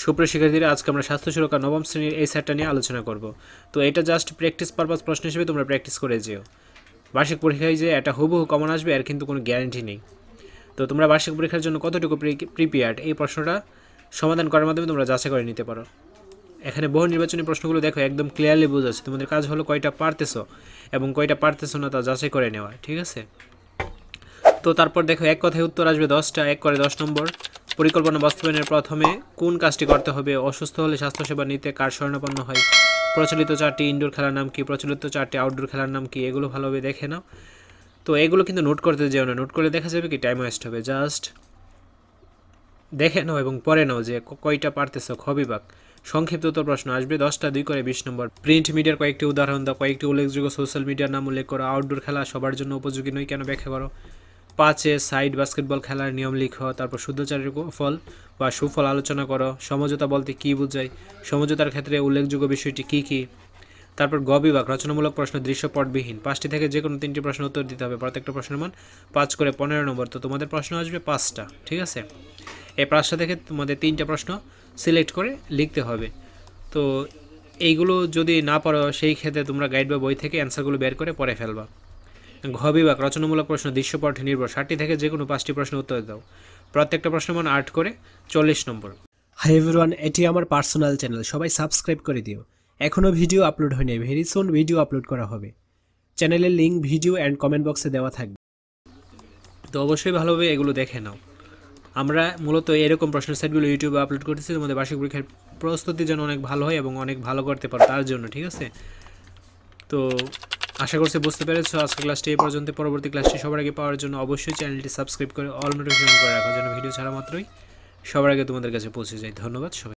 সুপ্রিয় শিক্ষার্থীরা, আজকে আমরা স্বাস্থ্য সুরক্ষা নবম শ্রেণীর এই সেটটা নিয়ে আলোচনা করব। তো এটা জাস্ট প্র্যাকটিস পারপাস প্রশ্ন হিসেবে তোমরা প্র্যাকটিস করে যেও। বার্ষিক পরীক্ষায় যে এটা হুবহু কমন আসবে এর কিন্তু কোনো গ্যারান্টি নেই। তো তোমরা বার্ষিক পরীক্ষার জন্য কতটুকু প্রিপেয়ার্ড এই প্রশ্নটা সমাধান করার মাধ্যমে তোমরা যাচাই করে নিতে পারো। এখানে বহু নির্বাচনী প্রশ্নগুলো দেখো একদম ক্লিয়ারলি বোঝা যাচ্ছে। তোমাদের কাজ হলো কয়টা পারতেছো এবং কয়টা পারতেছো না তা যাচাই করে নেওয়া, ঠিক আছে? তো তারপর দেখো এক কথায় উত্তর আসবে 10টা, 1 করে 10 নম্বর। পরিকল্পনা বাস্তবায়নের প্রথমে কোন কাজটি করতে হবে? অসুস্থ হলে স্বাস্থ্যসেবা নিতে কার শরণাপন্ন হয়? প্রচলিত 4টি ইনডোর খেলার নাম কি? প্রচলিত 4টি আউটডোর খেলার নাম কি? এগুলো ভালোভাবে দেখে নাও। তো এগুলো কিন্তু নোট করতে যেও না, নোট করলে দেখা যাবে কি টাইম ওয়েস্ট হবে। জাস্ট দেখে নাও এবং পড়ে নাও যে কয়টা পারতেছো। খ বিভাগ সংক্ষিপ্ত উত্তর প্রশ্ন আসবে 10টা, 2 করে 20 নম্বর। প্রিন্ট মিডিয়ার কয়েকটি উদাহরণ দাও। কয়েকটি উল্লেখযোগ্য সোশ্যাল মিডিয়ার নাম উল্লেখ করো। আউটডোর খেলা সবার জন্য উপযোগী নয়, কেন ব্যাখ্যা করো। 5 সাইড বাস্কেটবল খেলার নিয়ম লিখো। তারপর শুদ্ধাচারের ফল বা সুফল আলোচনা করো। সমঝোতা বলতে কী বোঝায়? সমঝোতার ক্ষেত্রে উল্লেখযোগ্য বিষয়টি কী কী? তারপর গ বিভাগ রচনামূলক প্রশ্ন দৃশ্যপটবিহীন। 5টি থেকে যে কোনো 3টি প্রশ্ন উত্তর দিতে হবে। প্রত্যেকটা প্রশ্নের মান 5 করে 15 নম্বর। তো তোমাদের প্রশ্ন আসবে 5টা, ঠিক আছে? এই 5টা থেকে তোমাদের 3টা প্রশ্ন সিলেক্ট করে লিখতে হবে। তো এইগুলো যদি না পারো সেই ক্ষেত্রে তোমরা গাইড বা বই থেকে অ্যান্সারগুলো বের করে পড়ে ফেলবা। ঘ বিভাগ রচনামূলক প্রশ্ন দৃশ্যপট নির্ভর। 7টি থেকে যে কোনো 5টি প্রশ্ন উত্তর দাও। প্রত্যেকটা প্রশ্ন মান 8 করে 40 নম্বর। হাই এভরিওয়ান, এটি আমার পার্সোনাল চ্যানেল, সবাই সাবস্ক্রাইব করে দিও। এখনও ভিডিও আপলোড হয়নি, ভেরি সুন ভিডিও আপলোড করা হবে। চ্যানেলের লিঙ্ক ভিডিও অ্যান্ড কমেন্ট বক্সে দেওয়া থাকবে। তো অবশ্যই ভালোভাবে এগুলো দেখে নাও। আমরা মূলত এরকম প্রশ্নের সেটগুলো ইউটিউবে আপলোড করতেছি তোমাদের বার্ষিক পরীক্ষার প্রস্তুতি যেন অনেক ভালো হয় এবং অনেক ভালো করতে পারো তার জন্য, ঠিক আছে? তো আশা করছি বুঝতে পেরেছো। আজকের ক্লাসটি এই পর্যন্ত। পরবর্তী ক্লাসটি সবার আগে পাওয়ার জন্য অবশ্যই চ্যানেলটি সাবস্ক্রাইব করে অল নোটিফিকেশন করে রাখো, যেন ভিডিও ছাড়া মাত্রই সবার আগে তোমাদের কাছে পৌঁছে যায়। ধন্যবাদ সবাই।